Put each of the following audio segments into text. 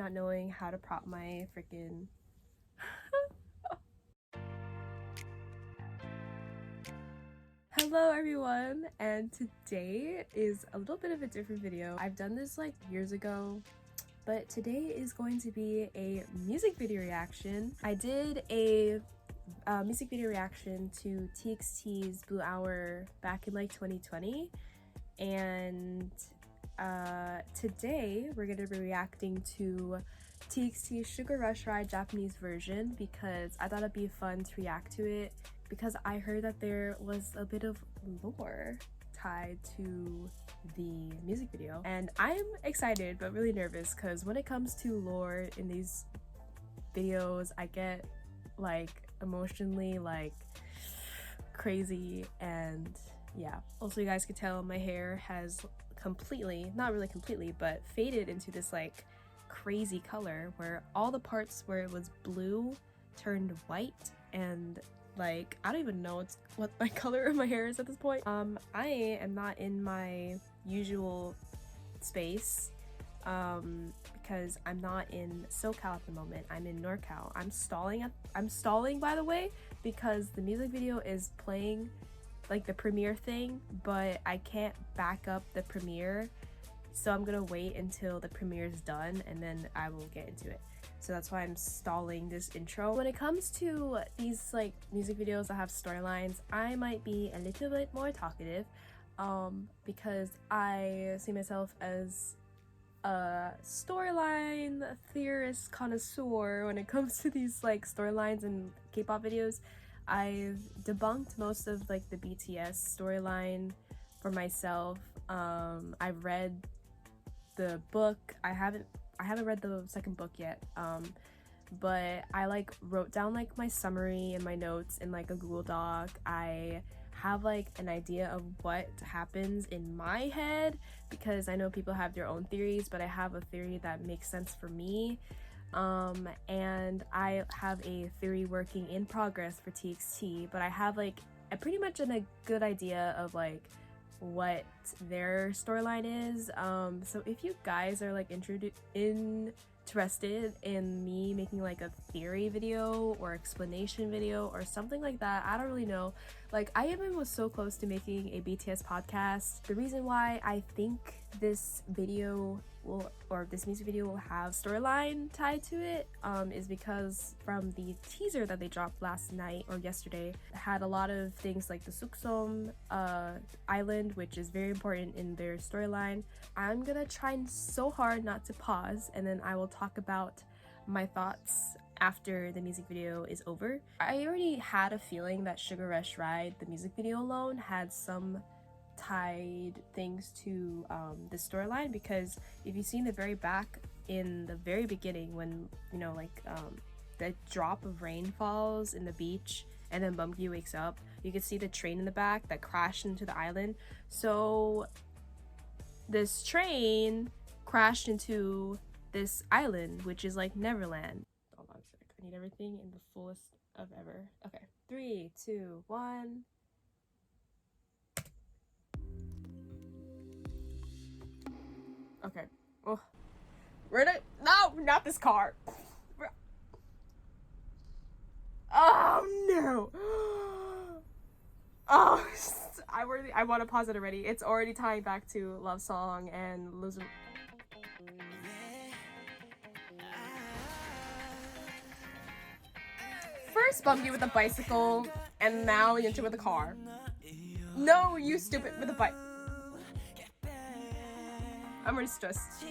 not knowing how to prop my freaking Hello everyone, and today is a little bit of a different video. I've done this like years ago, but today is going to be a music video reaction. I did a music video reaction to TXT's Blue Hour back in like 2020, and today we're going to be reacting to TXT's Sugar Rush Ride Japanese version because I thought it'd be fun to react to it, because I heard that there was a bit of lore tied to the music video, and I'm excited but really nervous because when it comes to lore in these videos, I get like emotionally like crazy. And yeah, also you guys could tell my hair has completely, not really completely, but faded into this like crazy color where all the parts where it was blue turned white, and like I don't even know what my color of my hair is at this point. I am not in my usual space because I'm not in SoCal at the moment. I'm in NorCal. I'm stalling by the way, because the music video is playing like the premiere thing, but I can't back up the premiere, so I'm gonna wait until the premiere is done and then I will get into it. So that's why I'm stalling this intro. When it comes to these like music videos that have storylines, I might be a little bit more talkative because I see myself as a storyline theorist connoisseur when it comes to these like storylines and K-pop videos. I've debunked most of like the BTS storyline for myself. I've read the book. I haven't read the second book yet, but I like wrote down like my summary and my notes in like a Google Doc. I have like an idea of what happens in my head because I know people have their own theories, but I have a theory that makes sense for me. And I have a theory working in progress for TXT, but I have like pretty much a good idea of like what their storyline is. So if you guys are like interested in me making like a theory video or explanation video or something like that, I don't really know. Like I even was so close to making a BTS podcast. The reason why I think this video will, or this music video will have storyline tied to it, is because from the teaser that they dropped last night or yesterday, it had a lot of things like the Suksom island, which is very important in their storyline. I'm gonna try so hard not to pause, and then I will talk about my thoughts after the music video is over. I already had a feeling that Sugar Rush Ride, the music video alone, had some tied things to the storyline, because if you see in the very back, in the very beginning, when you know like the drop of rain falls in the beach and then Bumgi wakes up, you can see the train in the back that crashed into the island. So this train crashed into this island, which is like Neverland. Hold on a sec, I need everything in the fullest of ever. Okay, 3, 2, 1. Okay. Oh, where did? No, not this car. Oh no. Oh, I want to pause it already. It's already tying back to Love Song and Loser. First Bumpy with a bicycle, and now Yunta with a car. No, you stupid with a bike. I'm really stressed.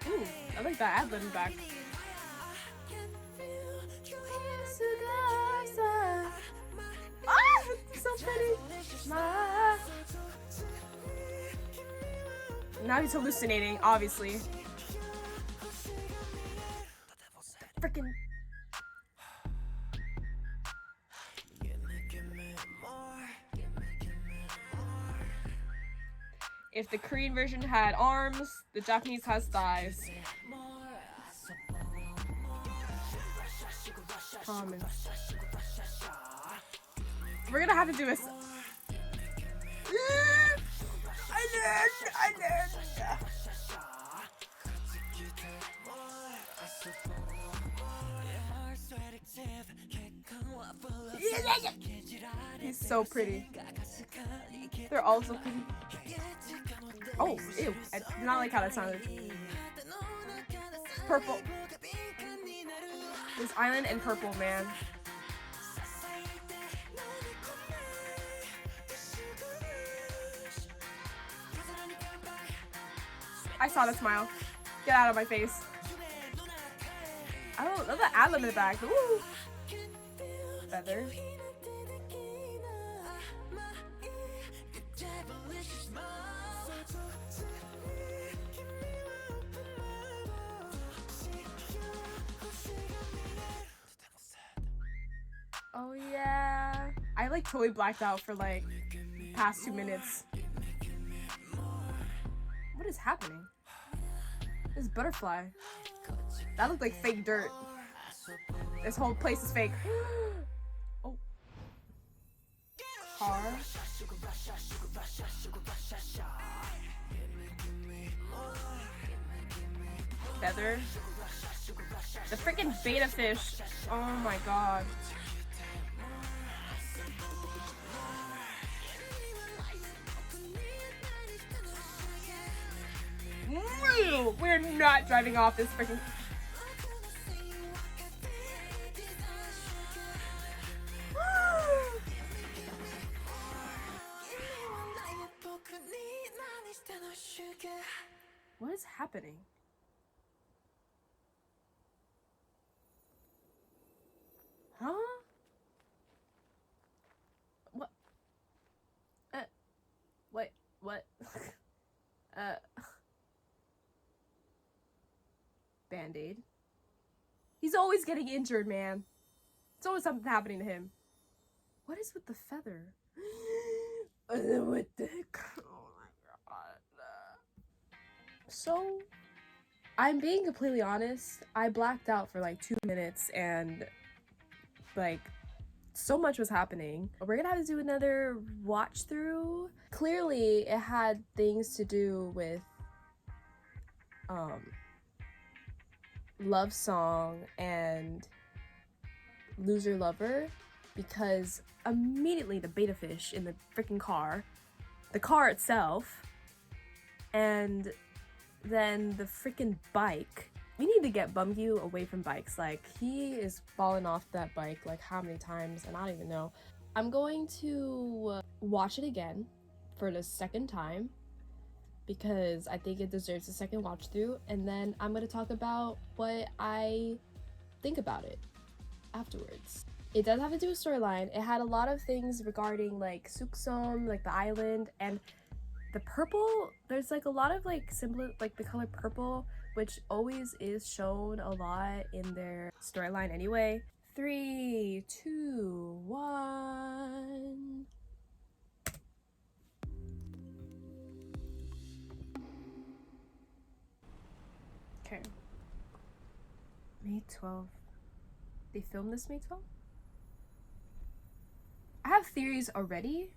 Ooh, I like that ad-lib in the back. Ah, so pretty. Now he's hallucinating, obviously. Freaking. If the Korean version had arms, the Japanese has thighs. Common. We're gonna have to do a. I learned. He's so pretty. They're all so pretty. Oh, ew. I did not like how that sounded. Purple. This island and purple, man. I saw the smile. Get out of my face. I love the ad lib in the back. Ooh. Feather. Oh yeah. I like totally blacked out for like past 2 minutes. What is happening? This butterfly. That looked like fake dirt. This whole place is fake. Oh. Car. Feather. The freaking beta fish. Oh my god. We're not driving off this freaking. What is happening? Huh? What? Wait, what? Band-Aid. He's always getting injured, man. It's always something happening to him. What is with the feather? What the heck? Oh my god. So, I'm being completely honest. I blacked out for like 2 minutes and like so much was happening. We're gonna have to do another watch through. Clearly, it had things to do with Love Song and Loser Lover, because immediately the beta fish in the freaking car, the car itself, and then the freaking bike. We need to get Bumgyu away from bikes. Like, he is falling off that bike like how many times, and I don't even know. I'm going to watch it again for the second time because I think it deserves a second watch through, and then I'm going to talk about what I think about it afterwards. It does have to do with storyline. It had a lot of things regarding like Suksom, like the island, and the purple. There's like a lot of like symbol, like the color purple, which always is shown a lot in their storyline anyway. 3, 2, 1. Okay. May 12th. They filmed this May 12th? I have theories already.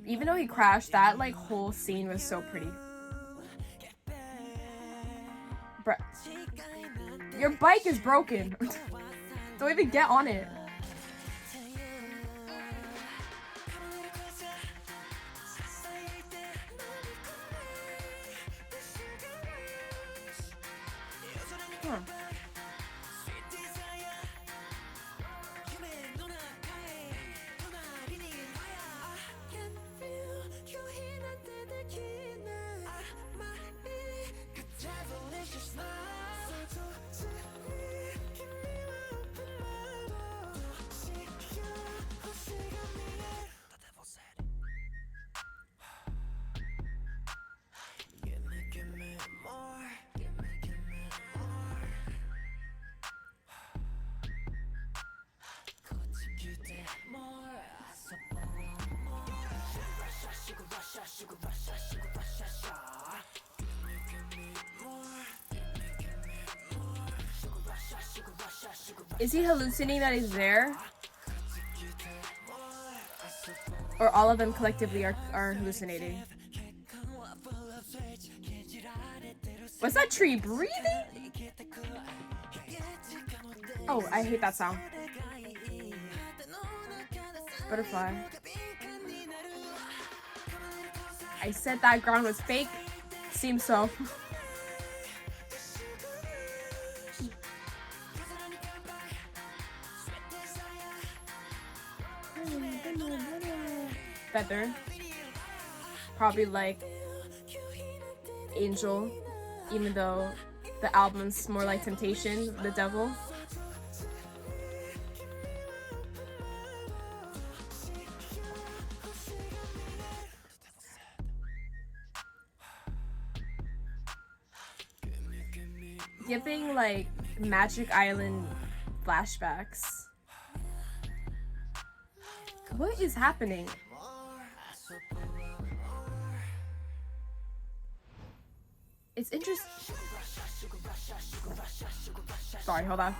Even though he crashed, that like whole scene was so pretty. Bruh. Your bike is broken. Don't even get on it. Huh. Is he hallucinating that he's there? Or all of them collectively are hallucinating? What's that tree breathing? Oh, I hate that sound. Butterfly. I said that ground was fake. Seems so. Feather. Probably like Angel, even though the album's more like Temptation, the devil. Giving like Magic Island flashbacks. What is happening? It's interesting. Sorry, hold on.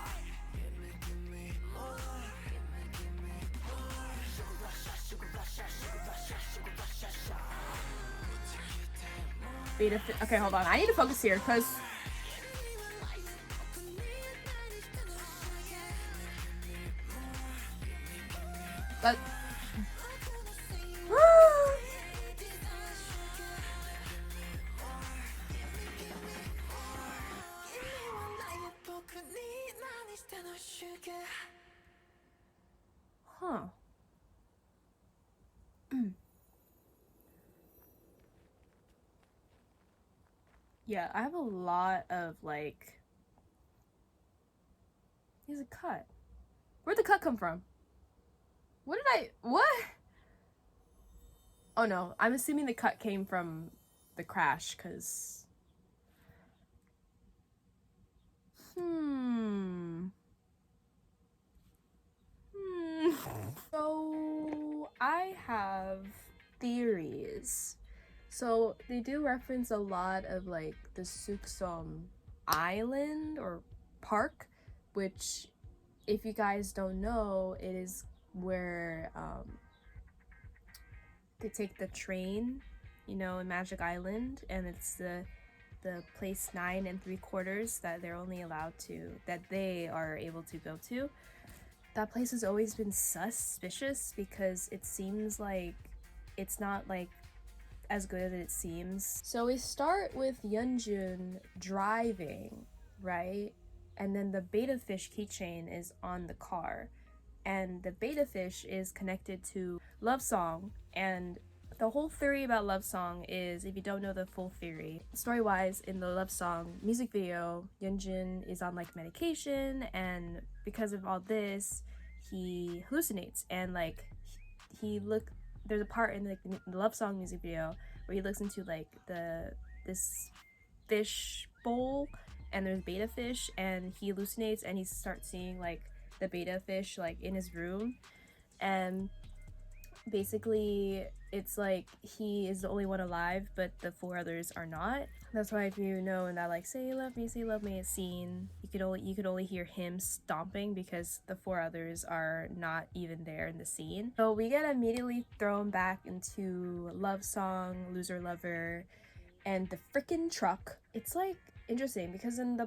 Okay, hold on. I need to focus here because that. Huh. Yeah, I have a lot of like. Here's a cut. Where'd the cut come from? What? Oh no, I'm assuming the cut came from the crash, cause. So I have theories. So they do reference a lot of like the Suksom Island or park, which, if you guys don't know, it is where they take the train, you know, in Magic Island, and it's the place 9 3/4 that they're only allowed to, that they are able to go to. That place has always been suspicious because it seems like it's not like as good as it seems. So we start with Yeonjun driving, right? And then the beta fish keychain is on the car. And the beta fish is connected to Love Song. And the whole theory about Love Song is, if you don't know the full theory, story-wise, in the Love Song music video, Yeonjun is on like medication, and because of all this, he hallucinates, and like there's a part in the Love Song music video where he looks into like this fish bowl, and there's beta fish, and he hallucinates, and he starts seeing like the beta fish like in his room, and basically it's like he is the only one alive, but the 4 others are not. That's why, if you know in that like say love me scene, you could only hear him stomping because the 4 others are not even there in the scene. So we get immediately thrown back into Love Song, Loser Lover, and the freaking truck. It's like interesting because in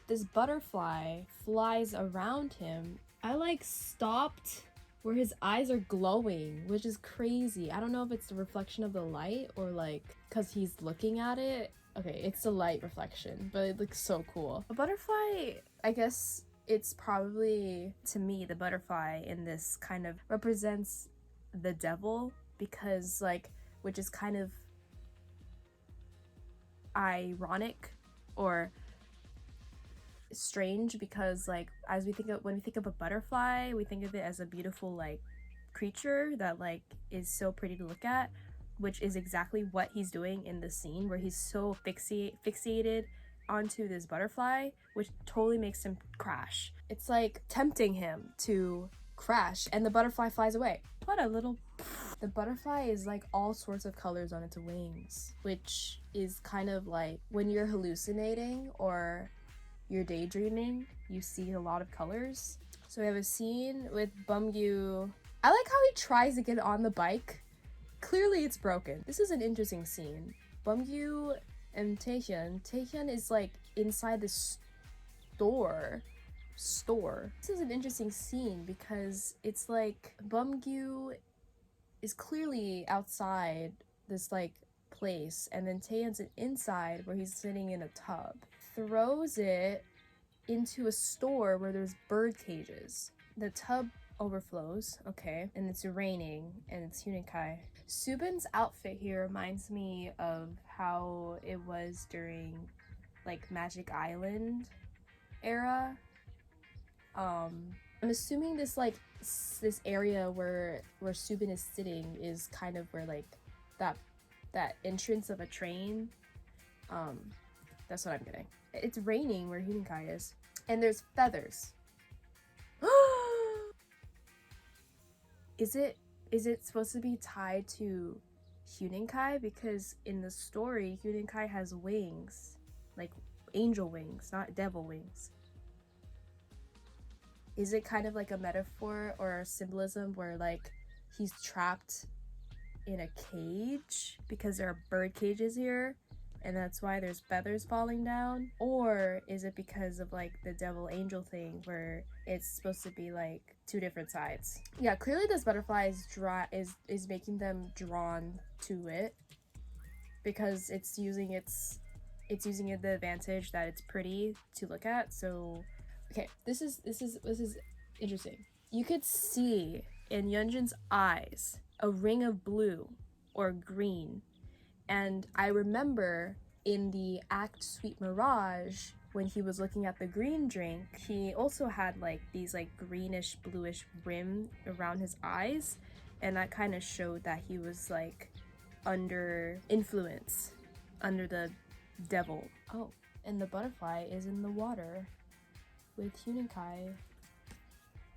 this butterfly flies around him. I like stopped where his eyes are glowing, which is crazy. I don't know if it's the reflection of the light or like because he's looking at it. Okay, it's the light reflection, but it looks so cool. A butterfly, I guess it's probably, to me, the butterfly in this kind of represents the devil, because like, which is kind of ironic or strange, because like when we think of a butterfly, we think of it as a beautiful like creature that like is so pretty to look at, which is exactly what he's doing in the scene where he's so fixated onto this butterfly, which totally makes him crash. It's like tempting him to crash, and the butterfly flies away. What a little... The butterfly is like all sorts of colors on its wings, which is kind of like when you're hallucinating or you're daydreaming, you see a lot of colors. So we have a scene with Bumgyu. I like how he tries to get on the bike. Clearly it's broken. This is an interesting scene. Bumgyu and Taehyun is like inside the store. This is an interesting scene because it's like Bumgyu is clearly outside this like place, and then Taehyun's inside where he's sitting in a tub. Throws it into a store where there's bird cages. The tub overflows, okay, and it's raining, and it's Huening-kai. Subin's outfit here reminds me of how it was during like Magic Island era. I'm assuming this like this area where Subin is sitting is kind of where like that entrance of a train. That's what I'm getting. It's raining where Huening-kai is, and there's feathers. Is it supposed to be tied to Huening-kai? Because in the story, Huening-kai has wings, like angel wings, not devil wings. Is it kind of like a metaphor or a symbolism where like he's trapped in a cage because there are bird cages here and that's why there's feathers falling down? Or is it because of like the devil angel thing where it's supposed to be like two different sides? Yeah, clearly this butterfly is making them drawn to it because it's using the advantage that it's pretty to look at. So okay, this is interesting. You could see in Yeonjun's eyes a ring of blue or green. And I remember in the act Sweet Mirage, when he was looking at the green drink, he also had like these like greenish bluish rim around his eyes, and that kind of showed that he was like under influence, under the devil. Oh, and the butterfly is in the water with Huening-kai.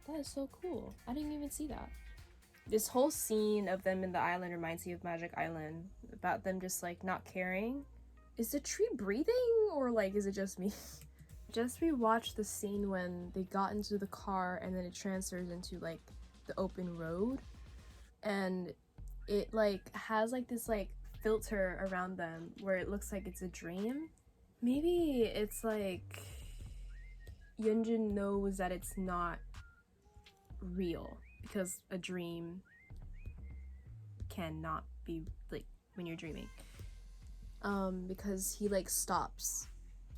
That is so cool. I didn't even see that. This whole scene of them in the island reminds me of Magic Island, about them just like not caring. Is the tree breathing or like is it just me? Just rewatched the scene when they got into the car and then it transfers into like the open road, and it like has like this like filter around them where it looks like it's a dream. Maybe it's like Yeonjun knows that it's not real because a dream cannot be like when you're dreaming, because he like stops.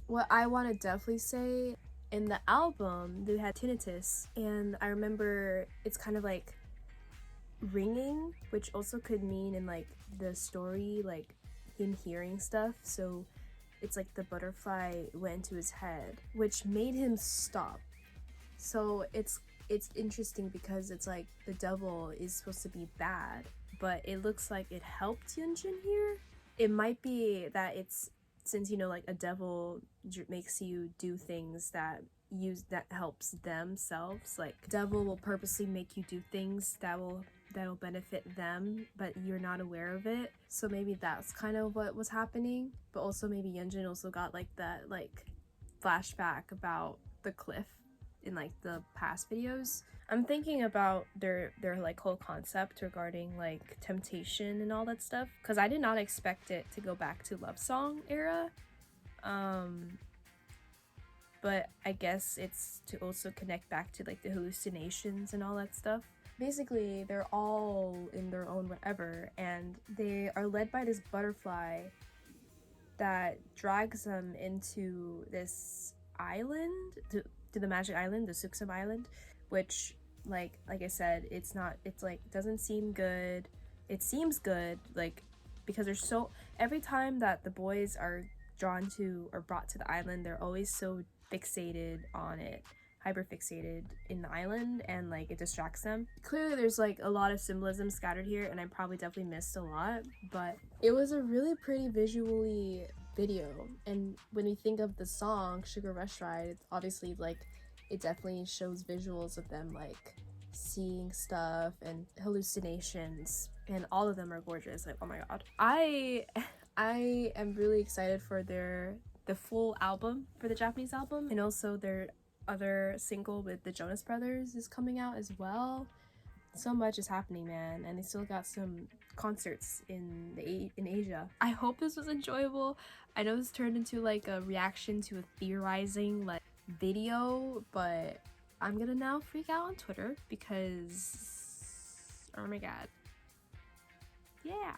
What I want to definitely say, in the album they had tinnitus, and I remember it's kind of like ringing, which also could mean in like the story like him hearing stuff. So it's like the butterfly went into his head, which made him stop. So it's interesting because it's like the devil is supposed to be bad, but it looks like it helped Yeonjun here. It might be that it's, since you know like a devil makes you do things that helps themselves, like devil will purposely make you do things that'll benefit them, but you're not aware of it. So maybe that's kind of what was happening. But also maybe Yeonjun also got like that like flashback about the cliff in like the past videos. I'm thinking about their like whole concept regarding like temptation and all that stuff, because I did not expect it to go back to love song era, but I guess it's to also connect back to like the hallucinations and all that stuff. Basically they're all in their own whatever, and they are led by this butterfly that drags them into this island, to the Magic Island, the Suksum Island, which like I said, it's like doesn't seem good. It seems good like because there's so, every time that the boys are drawn to or brought to the island, they're always so fixated on it, hyper fixated in the island, and like it distracts them. Clearly there's like a lot of symbolism scattered here, and I probably definitely missed a lot, but it was a really pretty visually video. And when we think of the song Sugar Rush Ride, it's obviously like it definitely shows visuals of them like seeing stuff and hallucinations, and all of them are gorgeous. Like, oh my god, I am really excited for their the full album for the Japanese album, and also their other single with the Jonas Brothers is coming out as well. So much is happening, man, and they still got some concerts in Asia. I hope this was enjoyable. I know this turned into like a reaction to a theorizing like video, but I'm gonna now freak out on Twitter because oh my god, yeah.